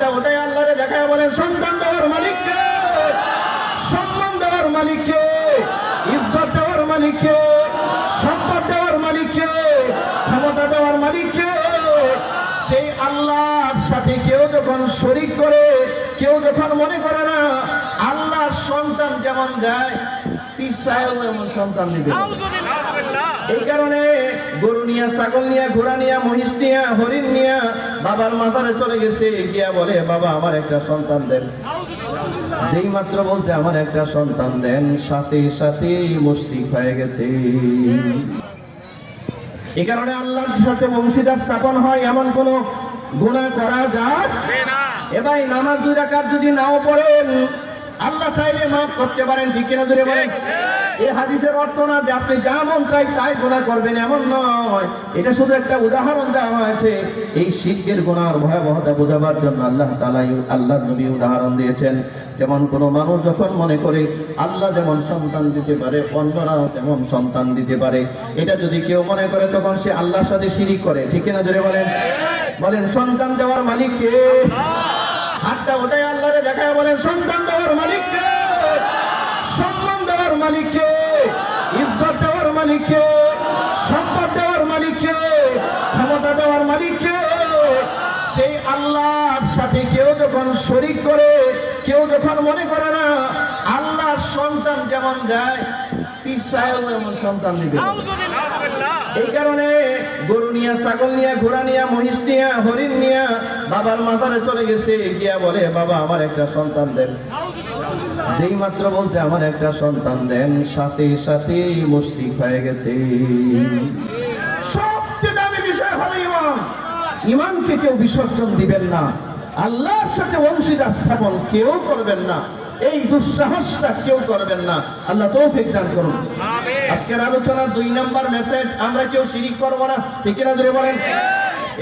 হাতটা ওটাই আল্লাহরে দেখায় বলেন, সন্তান দেওয়ার মালিক কে, সম্মান দেওয়ার মালিক কে, ইজ্জত দেওয়ার মালিক কে, সম্পদ দেওয়ার মালিক কে, ক্ষমতা দেওয়ার মালিক কে। সেই আল্লাহর সাথে কেউ যখন শরীক করে, কেউ যখন মনে করে না আল্লাহর সন্তান যেমন দেয় পীর সাহেব এমন সন্তান দিবে। এই কারণে গরু নিয়া, ছাগল নিয়া, ঘোড়া নিয়া, মহিষ নিয়া, হরিণ নিয়া বাবার মাজারে চলে গেছে, গিয়া বলে বাবা আমার একটা সন্তান দেন। যেই মাত্র বলছে আমার একটা সন্তান দেন, সাথে সাথে মুশরিক হয়ে গেছে। এই কারণে আল্লাহর সাথে বংশীদার স্থাপন হয় এমন কোন গুনাহ করা যায় না। এ ভাই, নামাজ 2 রাকাত যদি নাও পড়েন আল্লাহ চাইলে মাফ করতে পারেন, ঠিক কিনা জোরে বলেন। এই হাদিসের অর্থ না যে আপনি যা মন চাই তাই গুনাহ করবেন, এমন নয়। এটা শুধু একটা উদাহরণ দেওয়া হয়েছে। এই শিরকের গুনাহর ভয়াবহতা বোঝাবার জন্য আল্লাহ তাআলা আল্লাহর নবী উদাহরণ দিয়েছেন। যেমন কোন মানুষ যখন মনে করে আল্লাহ যেমন সন্তান দিতে পারে, অন্যরাও তেমন সন্তান দিতে পারে, এটা যদি কেউ মনে করে তখন সে আল্লাহর সাথে শিরিক করে, ঠিক কিনা জোরে বলেন। বলেন, সন্তান দেওয়ার মালিক কে? হাতটা ওটাই আল্লাহরে দেখায় বলেন, সন্তান দেওয়ার মালিক কে, সম্মান দেওয়ার মালিক কে, ইজ্জত দেওয়ার মালিক কে, সম্পদ দেওয়ার মালিক কে, ক্ষমতা দেওয়ার মালিক কে। সেই আল্লাহর সাথে কেউ যখন শরীক করে, কেউ যখন মনে করে না আল্লাহর সন্তান যেমন দেয় পীর সাহেব এমন সন্তান দিবে। এই কারণে গরু নিয়া, ছাগল নিয়া, ঘোড়া নিয়া, মহিষ নিয়া, হরিণ নিয়া বাবার মাজারে চলে গেছে, গিয়া বলে বাবা আমার একটা সন্তান দেন। যেই মাত্র বলছে আমার একটা সন্তান দেন, সাথে সাথে মুশরিক হয়ে গেছে। সবচেয়ে দামি বিষয় হলো ঈমান। ঈমানকে কেউ বিসর্জন দিবেন না, আল্লাহর সাথে অংশীদার স্থাপন কেউ করবেন না, এই দুঃসাহসটা কেউ করবেন না। আল্লাহ তৌফিক দান করুন। আজকের আলোচনার 2 নাম্বার মেসেজ, আমরা কেউ শিরিক করবো না, ঠিক কিনা জোরে বলেন।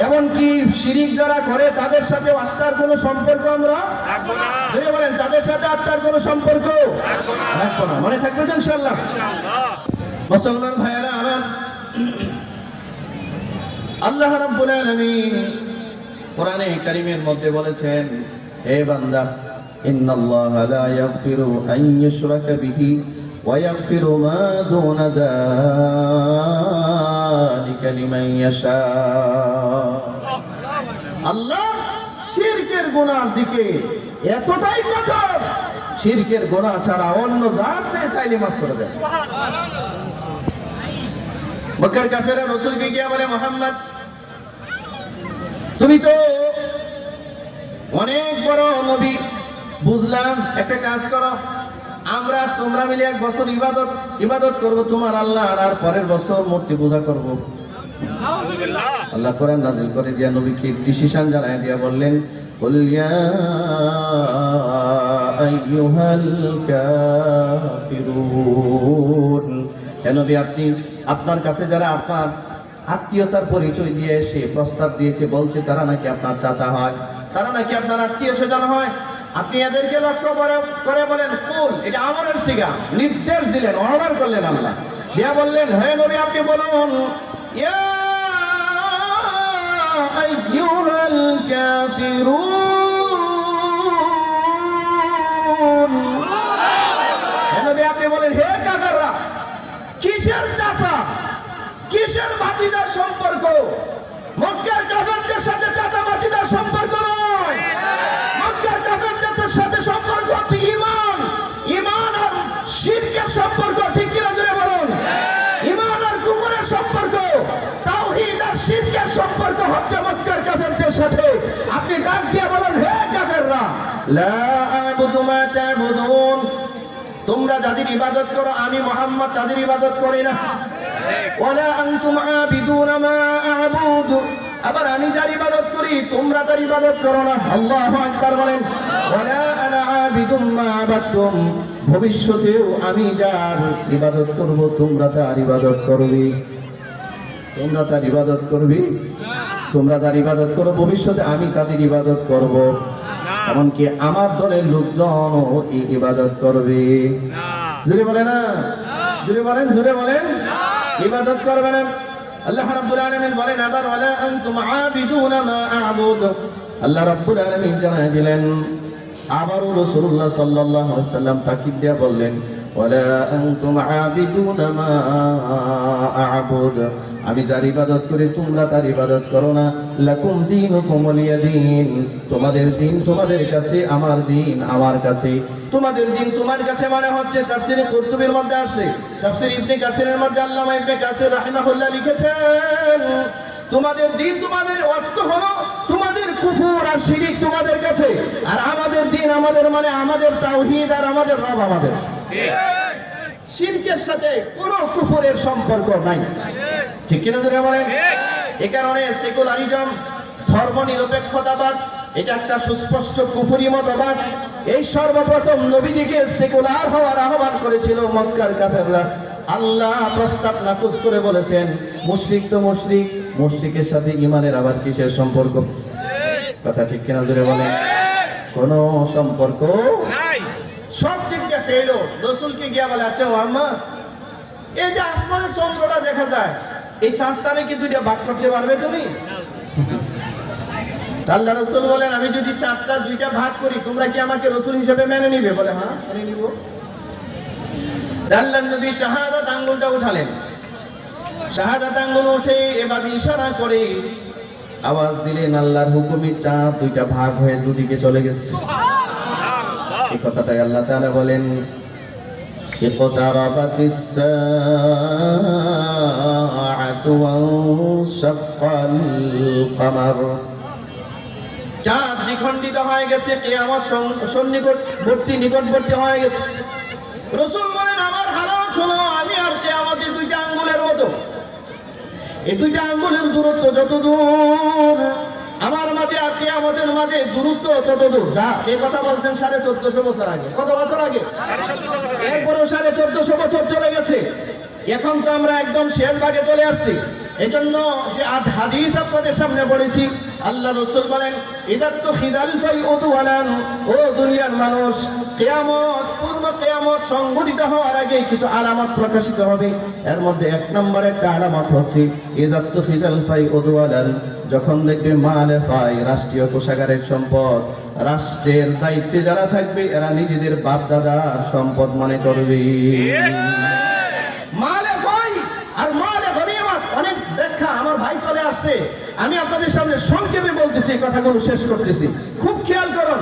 এমনকি শিরিক যারা করে তাদের সাথে আত্মার কোনো সম্পর্ক আমরা রাখবো না, জোরে বলেন, তাদের সাথে আত্মার কোনো সম্পর্ক রাখবো না। মনে থাকবে তো ইনশাআল্লাহ। মুসলমান ভাইয়েরা আমার, আল্লাহ রাব্বুল আলামিন কোরআনে কারীমের মধ্যে বলেছেন, হে বান্দা, ইন্নাল্লাহা লা ইয়াগফিরু আন ইউশরাকা বিহি ওয়া ইয়াগফিরু মা দুনা যালিকা লিমান ইয়াশা। আল্লাহ শিরকের গুনার দিকে এতটাই কঠোর, শিরকের গুনাহ ছাড়া অন্য যা সে চাইলে মাফ করে দেয়। মক্কার কাফেররা রাসূলকে গিয়ে বলে, মুহাম্মদ তুমি তো অনেক বড় নবী, বুঝলাম, একটা কাজ করো, আমরা তোমরা মিলে 1 বছর ইবাদত করব তোমার আল্লাহ, আর পরের বছর মূর্তি পূজা করব। আল্লাহ কোরআন নাযিল করে দিয়া নবীকে ডিসিশন জানায় দিয়া বললেন, কুল ইয়া আইয়ুহাল কাফিরুন। হে নবী, আপনি আপনার কাছে যারা আপনার আত্মীয়তার পরিচয় দিয়ে এসে প্রস্তাব দিয়েছে, বলছে তারা নাকি আপনার চাচা হয়, তারা নাকি আপনার আত্মীয় স্বজন হয়, আপনি এদেরকে লক্ষ্য করে বলেন কুল। এটা আমরের সিগা, নির্দেশ দিলেন, অর্ডার করলেন আল্লাহ, দিয়া বললেন, হে নবী আপনি বলুন, ইয়া আইয়ুহাল কাফিরুন। হে নবী আপনি বলেন, হে কাফেররা, কিসের চাচা, কিসের ভাতিজার সম্পর্ক? মক্কার কাফেরদের সাথে চাচা ভাতিজার সম্পর্ক নয়, মক্কার কাফেরদের সাথে সম্পর্ক হচ্ছে ঈমান। ঈমান আর শিরকের সম্পর্ক, ঠিক কিনা জোরে বলুন। ঈমান আর কুফরের সম্পর্ক, তাওহীদ আর শিরকের সম্পর্ক হচ্ছে মক্কার কাফেরদের সাথে। আপনি ডাক দিয়ে বলেন, হে কাফেররা, লা আ'বুদু মা তা'বুদুন, তোমরা যাদের ইবাদত করো আমি মুহাম্মদ তাদের ইবাদত করি না। ওয়ালা আনতুম আবিদুনা মা আ'বুদু, আবার আমি যার ইবাদত করি তোমরা তার ইবাদত করো না। আল্লাহু আকবার বলেন। ওয়ালা আনা আবিদুম মা আবাদতুম, ভবিষ্যতেও আমি যার ইবাদত করব তোমরা তার ইবাদত করবে। তোমরা তার ইবাদত করবে, তোমরা যার ইবাদত করো ভবিষ্যতে আমি তাদের ইবাদত করব, এমনকি আমার দলের লোকজনও এই ইবাদত করবে। জোরে বলে না, জোরে বলেন, জোরে বলেন, ইবাদত করবে না। আল্লাহ রাব্বুল আলামিন বলেন আবার, ওয়ালা আনতুম আবিদুনা মা আ'বুদু, আল্লাহ রাব্বুল আলামিন জানায় দিলেন, আবারও রাসূলুল্লাহ সাল্লাল্লাহু আলাইহি ওয়াসাল্লাম তাকিদ দিয়ে বললেন, ওয়ালা আনতুম আবিদুনা মা আ'বুদ, আমি যার ইবাদত করি তোমরা তার ইবাদত করো না। লাকুম দীনুকুম ওয়ালিয়া দীন, তোমাদের দিন তোমাদের কাছে, আমার দিন আমার কাছে। তোমাদের দিন তোমার কাছে মানে হচ্ছে তাফসীরে কুরতুবীর মধ্যে আসছে, তাফসীর ইবনে কাসিরের মধ্যে আল্লামা ইবনে কাসির রাহিমাহুল্লাহ লিখেছেন, তোমাদের দিন তোমাদের অর্থ হলো তোমাদের কুফর আর শিরক তোমাদের কাছে, আর আমাদের দিন আমাদের মানে আমাদের তাওহীদ আর আমাদের রব আমাদের। শিরকের সাথে কোনো কুফরের সম্পর্ক নাই, ঠিক কিনা জোরে বলেন? এই কারণে সেকুলারিজম, ধর্মনিরপেক্ষতাবাদ, এটা একটা সুস্পষ্ট কুফরি মতবাদ। এই সর্বপ্রথম নবীজিকে সেকুলার হওয়ার আহ্বান করেছিল মক্কার কাফেররা। আল্লাহ প্রস্তাব নাকচ করে বলেছেন, মুশরিক তো মুশরিক, মুশরিকের সাথে ঈমানের আবার কিসের সম্পর্ক? কথা ঠিক কিনা জোরে বলেন? কোনো সম্পর্ক নাই। সব দিক দিয়ে ফেল। রাসূলকে গিয়া বলে, আচ্ছা আম্মা, এই যে আসমানের চন্দ্রটা দেখা যায়, এই চাঁদটারে কি দুইটা ভাগ করতে পারবে তুমি? আল্লাহ রাসূল বলেন, আমি যদি চাঁদটা দুইটা ভাগ করি তোমরা কি আমাকে রাসূল হিসেবে মেনে নিবে? বলে, হ্যাঁ মেনে নিব। আল্লাহর নবী শাহাদাত আঙ্গুলটা উঠালেন, শাহাদাত আঙ্গুল উঠে এবার ইশারা করে আওয়াজ দিলেন, আল্লাহর হুকুমে চাঁদ দুইটা ভাগ হয়ে দুদিকে চলে গেছে। এই কথাটাই আল্লাহ তাআলা বলেন, ইকতারাবাতিস সাআতু ওয়ানশাক্কাল কমার, চাঁদ দ্বিখণ্ডিত হয়ে গেছে, কিয়ামত নিকটবর্তী হয়ে গেছে। রাসূল বলেন, আমার হালাত হলো আমি আর কিয়ামতের দুইটা আঙ্গুলের মতো। এই দুইটা আঙ্গুলের দূরত্ব যত দূর, আমার মাঝে আর কিয়ামতের মাঝে দূরত্ব তত দূর। যা এই কথা বলছেন 1450 বছর আগে। কত বছর আগে? এরপরও 1450 বছর চলে গেছে। এখন তো আমরা একদম শেষ ভাগে চলে আসছি। এই জন্য যে আজ হাদিস আপনাদের সামনে পড়েছি, আল্লাহ রাসূল বলেন, ইদাত্তু খিদাল ফাইউদওয়ালান, ও দুনিয়ার মানুষ, কিয়ামত, পূর্ণ কিয়ামত সংঘটিত হওয়ার আগে কিছু আলামত প্রকাশিত হবে। এর মধ্যে এক নম্বর একটা আলামত হচ্ছে ইদাত্তু খিদাল ফাইউদওয়ালান, যখন দেখবে মালে ফাই, রাষ্ট্রীয় কোষাগারের সম্পদ, রাষ্ট্রের দায়িত্বে যারা থাকবে এরা নিজেদের বাপ দাদার সম্পদ মনে করবে। মালে ফাই আর মালে গনিমত অনেক ব্যাখ্যা, আমার ভাই চলে আসছে, আমি আপনাদের সামনে সংক্ষেপে বলতেছি, এই কথাগুলো শেষ করতেছি, খুব খেয়াল করুন।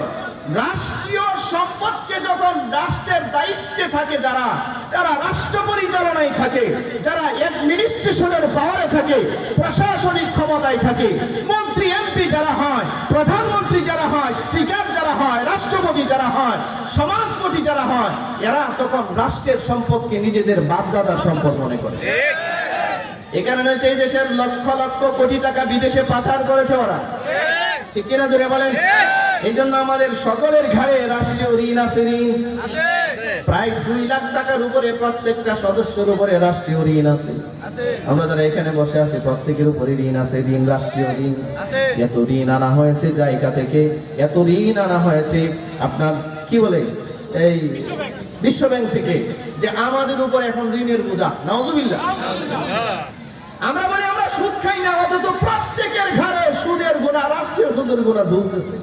রাষ্ট্রীয় সম্পদকে যখন রাষ্ট্রের দায়িত্বে থাকে যারা, যারা রাষ্ট্র পরিচালনায় থাকে, যারা অ্যাডমিনিস্ট্রেশনের পাওয়ারে থাকে, প্রশাসনিক ক্ষমতায় থাকে, মন্ত্রী এমপি যারা হয়, প্রধানমন্ত্রী যারা হয়, স্পিকার যারা হয়, রাষ্ট্রপতি যারা হয়, সমাজপতি যারা হয়, এরা তখন রাষ্ট্রের সম্পদকে নিজেদের বাপদাদার সম্পদ মনে করে। এই কারণে এই দেশের লক্ষ লক্ষ কোটি টাকা বিদেশে পাচার করেছে ওরা, ঠিক কিনা জোরে বলেন? এই জন্য আমাদের সকলের ঘাড়ে রাষ্ট্রীয় ঋণ আছে, ঋণ প্রায় 2 লাখ টাকার উপরে, প্রত্যেকটা সদস্যের উপরে রাষ্ট্রীয় ঋণ আছে। আমরা যারা এখানে বসে আছি প্রত্যেকের উপরে ঋণ আছে, ঋণ, রাষ্ট্রীয় ঋণ। এত ঋণ আনা হয়েছে জায়গা থেকে, এত ঋণ আনা হয়েছে আপনার কি বলে এই বিশ্ব ব্যাংক থেকে, যে আমাদের উপর এখন ঋণের বোঝা। নাউজুবিল্লাহ। আমরা বলি আমরা সুদ খাই না, অথচ প্রত্যেকের ঘরে সুদের গোনা, রাষ্ট্রীয় সুদের গোনা ঝুলতেছে।